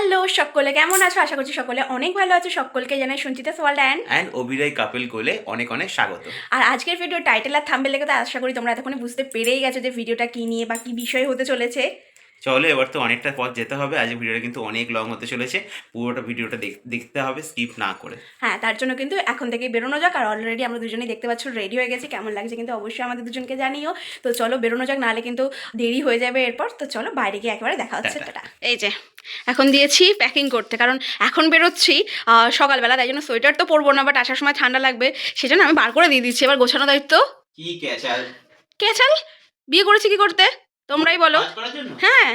Hello সকলে, কেমন আছো? আশা করছি সকলে অনেক ভালো আছো। সকলকে জানাই সঞ্চিতা ওয়ার্ল্ড অ্যান্ড অভিনয় কাপেল কোলে অনেক অনেক স্বাগত। আর আজকের ভিডিও টাইটেল আর থাম্বনেল দেখে তো আশা করি তোমরা এতক্ষণে বুঝতে পেরেই গেছো যে ভিডিওটা কী নিয়ে বা কী বিষয় হতে চলেছে। চলো এবার তো অনেকটা পথ যেতে হবে, আজকে ভিডিওটা কিন্তু অনেক লং হতে চলেছে, পুরোটা ভিডিওটা দেখতে হবে স্কিপ না করে। হ্যাঁ, তার জন্য কিন্তু এখন থেকেই বেরোনো যাক। আর অলরেডি আমরা দুজনেই দেখতে পাচ্ছ রেডি হয়ে গেছি। কেমন লাগছে কিন্তু অবশ্যই আমাদের দুজনকে জানিও। তো চলো বেরোনো যাক, নাহলে কিন্তু দেরি হয়ে যাবে এরপর। তো চলো বাইরে গিয়ে একেবারে দেখা হচ্ছে। টাটা। এই যে এখন দিয়েছি প্যাকিং করতে, কারণ এখন বেরোচ্ছি সকালবেলা, তাই জন্য সোয়েটার তো পরবো না, বাট আসার সময় ঠান্ডা লাগবে, সেজন্য আমি বার করে দিয়ে দিচ্ছি। এবার গোছানো দায়িত্ব। কি ক্যাচাল ক্যাচাল? বিয়ে করেছি কি করতে, তোমরাই বলো। হ্যাঁ,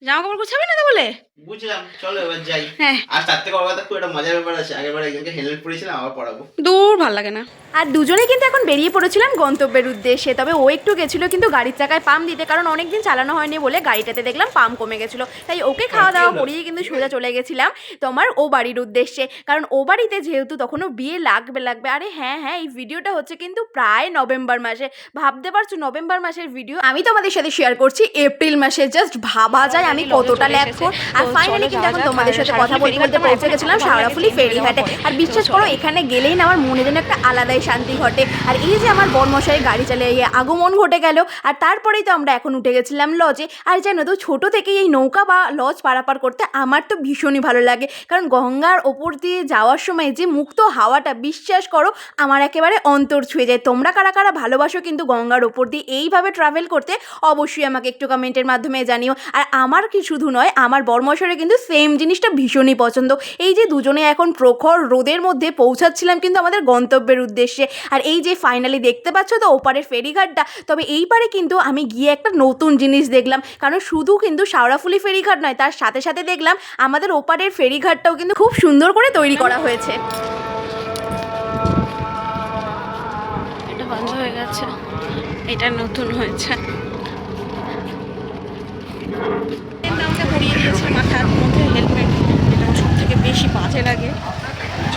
জামা কাপড় গোছাবে না তো বলে। বুঝলাম, চলো এবার যাই। হ্যাঁ, আর তার থেকে বাবা খুব একটা মজার ব্যাপার আছে, আগেরবার একজনকে হেলমেট পরিয়েছিলাম, আবার পড়াবো। দূর, ভাল লাগে না। আর দুজনেই কিন্তু এখন বেরিয়ে পড়েছিলাম গন্তব্যের উদ্দেশ্যে। তবে ও একটু গেছিলো কিন্তু গাড়ির চাকায় পাম্প দিতে, কারণ অনেকদিন চালানো হয়নি বলে গাড়িটাতে দেখলাম পাম্প কমে গেছিলো। তাই ওকে খাওয়া দাওয়া করিয়ে কিন্তু সোজা চলে গেছিলাম তোমার ও বাড়ির উদ্দেশ্যে, কারণ ও বাড়িতে যেহেতু তখনও বিয়ে লাগবে। আরে হ্যাঁ, এই ভিডিওটা হচ্ছে কিন্তু প্রায় নভেম্বর মাসে। ভাবতে পারছো নভেম্বর মাসের ভিডিও আমি তোমাদের সাথে শেয়ার করছি এপ্রিল মাসে। জাস্ট ভাবা যায় আমি কতটা ল্যাগ কর। আর ফাইনালি কিন্তু এখন তোমাদের সাথে কথা বলতে বলতে পৌঁছে গেছিলাম শাওড়াফুলি ফেরিঘাটে। আর বিশ্বাস করো এখানে গেলেই না আমার মনে যেন একটা আলাদাই শান্তি ঘটে। আর এই যে আমার বরমশাই গাড়ি চালিয়ে আগমন ঘটে গেল, আর তারপরেই তো আমরা এখন উঠে গেছিলাম লজে। আর জানো তো ছোট থেকেই এই নৌকা বা লজ পারাপার করতে আমার তো ভীষণই ভালো লাগে, কারণ গঙ্গার ওপর দিয়ে যাওয়ার সময় যে মুক্ত হাওয়াটা, বিশ্বাস করো আমার একেবারে অন্তর ছুঁয়ে যায়। তোমরা কারা কারা ভালোবাসো কিন্তু গঙ্গার ওপর দিয়ে এইভাবে ট্রাভেল করতে, অবশ্যই আমাকে একটু কমেন্টের মাধ্যমে জানিও। আর আমার কি শুধু নয়, আমার বরমশাইয়ের কিন্তু সেম জিনিসটা ভীষণই পছন্দ। এই যে দুজনে এখন প্রখর রোদের মধ্যে পৌঁছাচ্ছিলাম কিন্তু আমাদের গন্তব্যের উদ্দেশ্যে। আর এই যে ফাইনালি দেখতে পাচ্ছ তো ওপারের ফেরিঘাটটা। তবে এই পারে কিন্তু আমি গিয়ে একটা নতুন জিনিস দেখলাম, কারণ শুধু কিন্তু শাওড়াফুলি ফেরিঘাট নয়, তার সাথে সাথে দেখলাম আমাদের ওপারের ফেরিঘাটটাও কিন্তু খুব সুন্দর করে তৈরি করা হয়েছে। এটা বন্ধ হয়ে গেছে, এটা নতুন হয়েছে। আমাকে পরিয়ে দিয়েছে মাথার মধ্যে হেলমেট, যেটা আমার সব থেকে বেশি বাজে লাগে।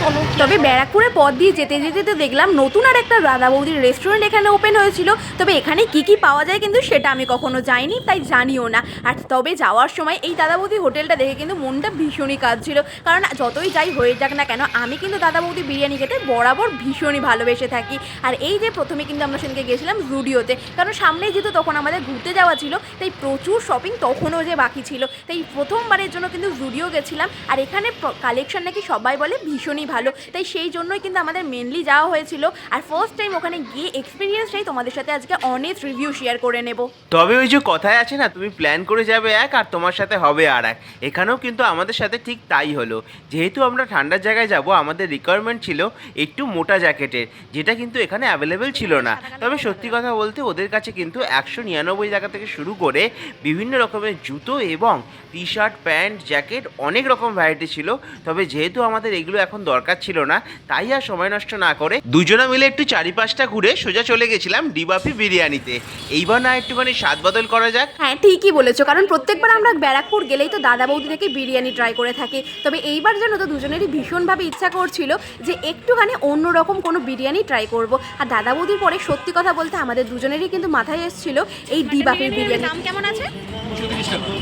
চলো, তবে ব্যারাকপুরের পথ দিয়ে যেতে যেতে তো দেখলাম নতুন আর একটা রাধা বৌদির রেস্টুরেন্ট এখানে ওপেন হয়েছিল। তবে এখানে কি পাওয়া যায় কিন্তু সেটা আমি কখনো যাইনি, তাই জানিও না। আর তবে যাওয়ার সময় এই দাদা বৌদি হোটেলটা দেখে কিন্তু মনটা ভীষণই কাঁদছিল, কারণ যতই যাই হয়ে যাক না কেন আমি কিন্তু দাদা বৌদি বিরিয়ানি খেতে বরাবর ভীষণই ভালোবেসে থাকি। আর এই যে প্রথমে কিন্তু আমরা সেদিনকে গেছিলাম জুডিওতে, কারণ সামনে যেহেতু তখন আমাদের ঘুরতে যাওয়া ছিল, তাই প্রচুর শপিং তখনও যে বাকি ছিল, তাই প্রথমবারের জন্য কিন্তু জুডিও গেছিলাম। আর এখানে কালেকশন নাকি সবাই বলে ভীষণই ভালো, তাই সেই জন্যই কিন্তু আমাদের মেনলি যাওয়া হয়েছিল। আর ফার্স্ট টাইম ওখানে গিয়ে এক্সপিরিয়েন্সটাই তোমাদের সাথে আজকে অনেস্ট রিভিউ শেয়ার করে নেব। তবে ওই যে কথায় আছে না, তুমি প্ল্যান করে যাবে এক আর তোমার সাথে হবে আর এক, এখানেও কিন্তু আমাদের সাথে ঠিক তাই হলো। যেহেতু আমরা ঠান্ডার জায়গায় যাব, আমাদের রিকোয়ারমেন্ট ছিল একটু মোটা জ্যাকেটের, যেটা কিন্তু এখানে অ্যাভেলেবেল ছিল না। তবে সত্যি কথা বলতে ওদের কাছে কিন্তু 199 টাকা থেকে শুরু করে বিভিন্ন রকমের জুতো এবং টি শার্ট, প্যান্ট, জ্যাকেট অনেক রকম ভ্যারাইটি ছিল। তবে যেহেতু আমাদের এগুলো এখন দরকার ছিল না, তাই আর সময় নষ্ট না করে দুজনে মিলে একটু চারিপাশটা ঘুরে সোজা চলে গেছিলাম ডিবাপি বিরিয়ানিতে। এইবার না একটুখানি স্বাদ বদল করা যাক। হ্যাঁ, ঠিকই বলেছো, কারণ প্রত্যেকবার আমরা ব্যারাকপুর গেলেই তো দাদা বৌদি থেকে বিরিয়ানি ট্রাই করে থাকি। তবে এইবার যেন তো দুজনেরই ভীষণভাবে ইচ্ছা করছিল যে একটুখানি অন্যরকম কোনো বিরিয়ানি ট্রাই করব। আর দাদা বৌদির পরে সত্যি কথা বলতে আমাদের দুজনেরই কিন্তু মাথায় এসেছিল এই ডিবাপির বিরিয়ানি। দাম কেমন আছে?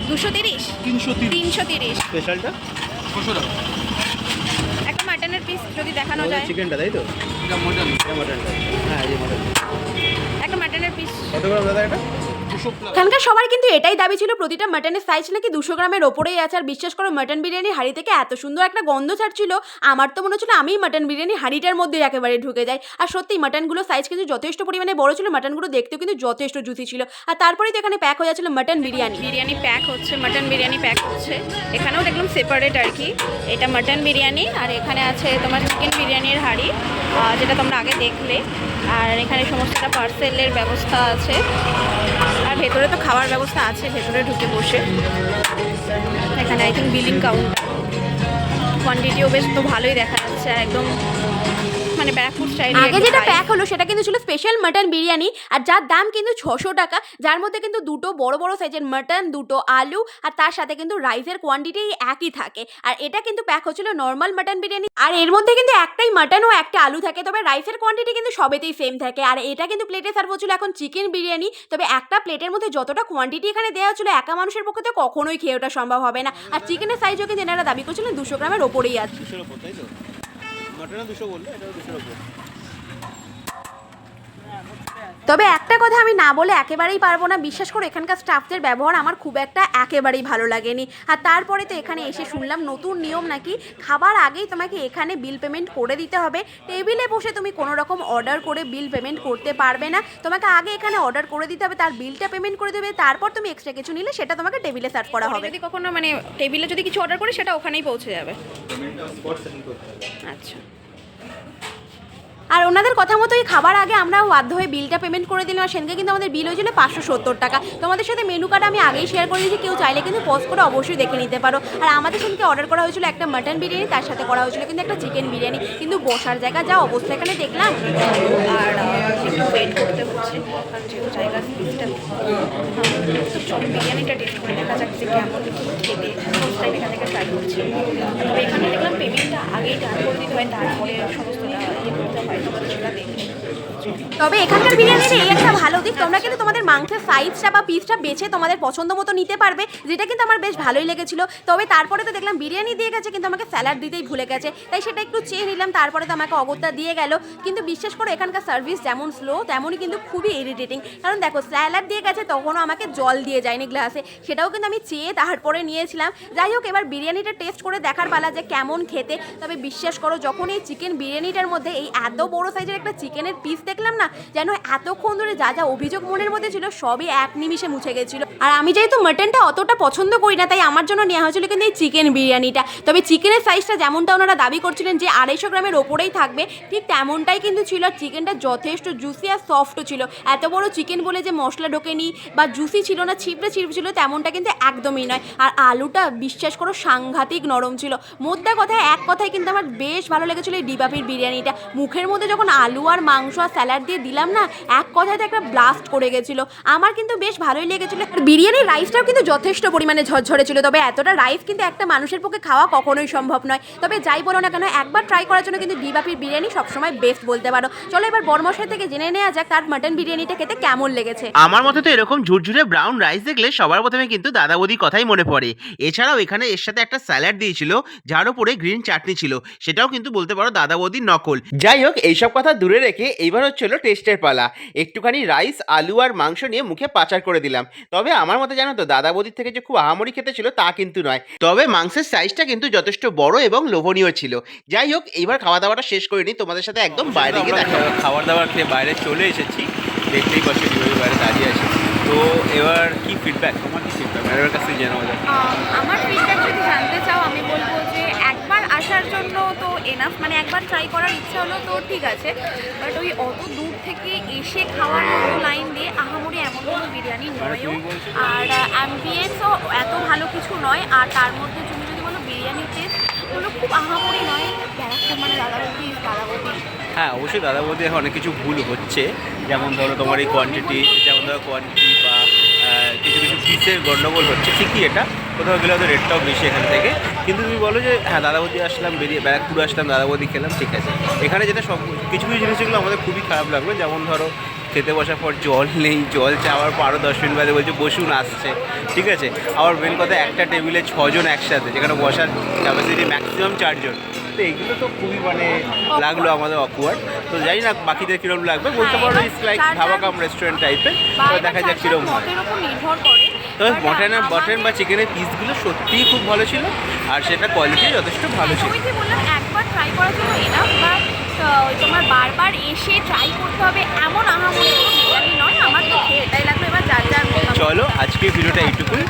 230, 330 স্পেশালটা একটা মাটনের পিস যদি দেখানো যায়। চিকেনটা তাই তো? এটা মটন, হ্যাঁ এই মটন। একটা মাটনের পিস কত গ্রাম দাদা এটা? এখানকার সবার কিন্তু এটাই দাবি ছিল, প্রতিটা মাটনের সাইজ নাকি 200 গ্রামের ওপরেই আছে। আর বিশ্বাস করো মাটন বিরিয়ানি হাঁড়ি থেকে এত সুন্দর একটা গন্ধ ছাড়ছিল, আমার তো মনে হচ্ছিল আমি মাটন বিরিয়ানি হাঁড়িটার মধ্যে একেবারে ঢুকে যাই। আর সত্যি মাটনগুলো সাইজ কিন্তু যথেষ্ট পরিমাণে বড় ছিল, মাটনগুলো দেখতেও কিন্তু যথেষ্ট জুসি ছিল। আর তারপরেই তো এখানে প্যাক হয়ে যাচ্ছিল মাটন বিরিয়ানি প্যাক হচ্ছে, মাটন বিরিয়ানি প্যাক হচ্ছে। এখানেও দেখলাম সেপারেট আর কি, এটা মাটন বিরিয়ানি আর এখানে আছে তোমার চিকেন বিরিয়ানির হাঁড়ি, যেটা তোমরা আগে দেখলে। আর এখানে সমস্তটা পার্সেলের ব্যবস্থা আছে, আর ভেতরে তো খাওয়ার ব্যবস্থা আছে, ভেতরে ঢুকে বসে। এখানে আই থিঙ্ক বিলিং কাউন্টার, কোয়ান্টিটিও বেশ তো ভালোই দেখা যাচ্ছে, একদম মানে ব্যারাকপুর স্টাইল। আগে যেটা প্যাক হলো সেটা কিন্তু ছিল স্পেশাল মাটন বিরিয়ানি, আর যার দাম কিন্তু 600 টাকা, যার মধ্যে কিন্তু দুটো বড় বড় সাইজের মাটন, দুটো আলু, আর তার সাথে কিন্তু রাইসের কোয়ান্টিটি একই থাকে। আর এটা কিন্তু প্যাক হচ্ছিল নর্মাল মাটন বিরিয়ানি, আর এর মধ্যে কিন্তু একটাই মাটন ও একটা আলু থাকে, তবে রাইসের কোয়ান্টিটি কিন্তু সবেতেই সেম থাকে। আর এটা কিন্তু প্লেটে সার্ভ হচ্ছিল এখন চিকেন বিরিয়ানি, তবে একটা প্লেটের মধ্যে যতটা কোয়ান্টিটি এখানে দেওয়া হচ্ছিল একা মানুষের পক্ষে তো কখনোই খেয়ে ওটা সম্ভব হবে না। আর চিকেনের সাইজও কিন্তু এনারা দাবি করছিলেন 200 গ্রামের ওপরেই আছে। 200 ওপর, তাই তো? মাটনও 200 বললো, এটাও 200 ওপর। তবে একটা কথা আমি না বলে একেবারেই পারবো না, বিশ্বাস করে এখানকার স্টাফদের ব্যবহার আমার খুব একটা একেবারেই ভালো লাগেনি। আর তারপরে তো এখানে এসে শুনলাম নতুন নিয়ম নাকি খাবার আগেই তোমাকে এখানে বিল পেমেন্ট করে দিতে হবে। টেবিলে বসে তুমি কোনো রকম অর্ডার করে বিল পেমেন্ট করতে পারবে না, তোমাকে আগে এখানে অর্ডার করে দিতে হবে, তার বিলটা পেমেন্ট করে দেবে, তারপর তুমি এক্সট্রা কিছু নিলে সেটা তোমাকে টেবিলে সার্ভ করা হবে। যদি কখনো মানে টেবিলে যদি কিছু অর্ডার করি সেটা ওখানেই পৌঁছে যাবে। আচ্ছা। আর ওনাদের কথা মতোই খাবার আগে আমরা বাধ্য হয়ে বিলটা পেমেন্ট করে দিলাম। আর সেদিকে কিন্তু আমাদের বিল হয়েছিল 570 টাকা। তোমাদের সাথে মেনু কার্ড আমি আগেই শেয়ার করে দিয়েছি, কেউ চাইলে কিন্তু পজ করে অবশ্যই দেখে নিতে পারো। আর আমাদের সেদিকে অর্ডার করা হয়েছিল একটা মাটন বিরিয়ানি, তার সাথে করা হয়েছিল কিন্তু একটা চিকেন বিরিয়ানি। কিন্তু বসার জায়গা যা অবস্থা এখানে দেখলাম, আর একটু ওয়েট করতে হচ্ছে কারণ যেহেতু জায়গার চলো বিরিয়ানিটা টেস্ট করে দেখা যাক যে কেমন খেতে। ফার্স্ট টাইম এখান থেকে ট্রাই করছি। তবে এখানে দেখলাম পেমেন্টটা আগেই ডান করে দিতে হয়, তারপরে সমস্তটা ইয়ে করতে হয়। তবে এখানকার বিরিয়ানির এই একটা ভালো দিক, তোমরা কিন্তু তোমাদের মাংসের সাইজটা বা পিসটা বেছে তোমাদের পছন্দ মতো নিতে পারবে, যেটা কিন্তু আমার বেশ ভালোই লেগেছিল। তবে তারপরে তো দেখলাম বিরিয়ানি দিয়ে গেছে কিন্তু আমাকে স্যালাড দিতেই ভুলে গেছে, তাই সেটা একটু চেয়ে নিলাম, তারপরে তো আমাকে অগত্যা দিয়ে গেল। কিন্তু বিশ্বাস করো এখানকার সার্ভিস যেমন স্লো তেমনই কিন্তু খুবই ইরিটেটিং। কারণ দেখো স্যালাড দিয়ে গেছে তখনও আমাকে জল দিয়ে যায়নি গ্লাসে, সেটাও কিন্তু আমি চেয়ে তারপরে নিয়েছিলাম। যাই হোক, এবার বিরিয়ানিটা টেস্ট করে দেখার পালা যে কেমন খেতে। তবে বিশ্বাস করো যখন এই চিকেন বিরিয়ানিটার মধ্যে এই এত বড় সাইজের একটা চিকেনের পিস দেখলাম না, যেন এতক্ষণ ধরে যা যা অভিযোগ মনের মধ্যে ছিল সবই এক নিমিষে মুছে গেছিল। আর আমি যেহেতু মাটনটা অতটা পছন্দ করি না, তাই আমার জন্য নেওয়া হয়েছিল কিন্তু এই চিকেন বিরিয়ানিটা। তবে চিকেনের সাইজটা যেমনটা ওনারা দাবি করছিলেন যে 250 গ্রামের ওপরেই থাকবে, ঠিক তেমনটাই কিন্তু ছিল। আর চিকেনটা যথেষ্ট জুসি আর সফটও ছিল। এত বড় চিকেন বলে যে মশলা ঢোকেনি বা জুসি ছিল না, ছিপড়ে ছিল, তেমনটা কিন্তু একদমই নয়। আর আলুটা বিশ্বাস করো সাংঘাতিক নরম ছিল। মোদ্দা কথায় এক কথায় কিন্তু আমার বেশ ভালো লেগেছিল এই ডিবাপির বিরিয়ানিটা। মুখের মধ্যে যখন আলু আর মাংস আর স্যালাড দিয়ে দিলাম না, এক কথায় তো একটা ব্লাস্ট করে গেছিলো। আমার কিন্তু বেশ ভালোই লেগেছিলো। আর বিরিয়ানির রাইসটাও কিন্তু যথেষ্ট পরিমাণে ঝরঝরে ছিল। তবে এতটা রাইস কিন্তু একটা মানুষের পক্ষে খাওয়া কখনোই সম্ভব নয়। তবে যাই বলো না কেন, একবার ট্রাই করার জন্য কিন্তু ডিবাপির বিরিয়ানি সবসময় বেস্ট বলতে পারো। চলো এবার বড়মশাই থেকে জেনে নেওয়া যাক তার মাটন বিরিয়ানিটা খেতে কেমন লেগেছে। আমার মতে তো এরকম ঝুরঝুরে ব্রাউন রাইস দেখলে সবার প্রথমে কিন্তু দাদা বৌদির কথাই মনে পড়ে। এছাড়াও এখানে এর সাথে একটা স্যালাড দিয়েছিল, যার উপরে গ্রিন চাটনি ছিল, সেটাও কিন্তু বলতে পারো দাদা বৌদির নকল। যাই হোক, এইসব কথা দূরে রেখে এইবার হচ্ছিল টেস্টের পালা। একটুখানি রাইস, আলু আর মাংস নিয়ে মুখে পাচার করে দিলাম। তবে আমার মতে জানো তো, দাদা বৌদির থেকে যে খুব আহামরি খেতে ছিল তা কিন্তু নয়। তবে মাংসের সাইজটা কিন্তু যথেষ্ট বড় এবং লোভনীয় ছিল। যাই হোক, এইবার খাওয়া দাওয়াটা শেষ করে নিই, তোমাদের সাথে একদম বাইরে গিয়ে দেখা। খাবার দাবার খেয়ে বাইরে চলে এসেছি, দেখতেই পাচ্ছি বাইরে দাঁড়িয়ে আছে। তো এবার কি ফিডব্যাক, তোমার কি ফিডব্যাক ম্যাডামের কাছ থেকে জানাবো? আমার ফিডব্যাক যদি জানতে চাও, আমি বলবো যে একবার আসার জন্য তো এনাফ, মানে একবার ট্রাই করার ইচ্ছা হলো তো ঠিক আছে, বাট ওই অত দূর থেকে এসে খাওয়ার মতো লাইন দিয়ে আহামরি এমন কোনো বিরিয়ানি নয়ও। আর অ্যাম্বিয়েন্সও এত ভালো কিছু নয়। আর তার মধ্যে তুমি যদি বলো বিরিয়ানির টেস্ট হলো খুব আহামরি নয়। ব্যারাকপুর মানে দাদা বৌদি। হ্যাঁ, অবশ্যই দাদা বৌদি এখন অনেক কিছু ভুল হচ্ছে, যেমন ধরো তোমার এই কোয়ান্টিটি বা কিছু কিছু পিসের গণ্ডগোল হচ্ছে। ঠিকই, এটা কোথাও গেলে হয়তো রেটটাও বেশি এখান থেকে। কিন্তু তুমি বলো যে হ্যাঁ দাদা বৌদি আসলাম, ব্যারাকপুর আসলাম, দাদা বৌদি খেলাম, ঠিক আছে। এখানে যেটা সব কিছু কিছু জিনিসগুলো আমাদের খুবই খারাপ লাগলো, যেমন ধরো খেতে বসার পর জল নেই, জল চাওয়ার পর আরও 10 মিনিট বাদে বলছে বসুন আসছে, ঠিক আছে। আবার মেন কথা, একটা টেবিলে 6 জন একসাথে, যেখানে বসার ক্যাপাসিটি ম্যাক্সিমাম 4 জন। তো এইগুলো তো খুবই মানে লাগলো আমাদের অকওয়ার্ড। তো জানি না বাকিদের কীরকম লাগবে, বলতে পারো it's like dhaba come restaurant টাইপের। তো দেখা যাক কীরকম হয়। তবে মটন বা চিকেনের পিসগুলো সত্যিই খুব ভালো ছিল, আর সেটা কোয়ালিটি যথেষ্ট ভালো ছিল। একবার ট্রাই করার জন্য এনাফ, বাট তোমার বারবার এসে ট্রাই করতে হবে এমন আহামরি কোনো বিরিয়ানি নয়। আমার তো খেয়ে এটাই লাগলো। এবার যার চলো আজকে ভিডিওটা এইটুকুই।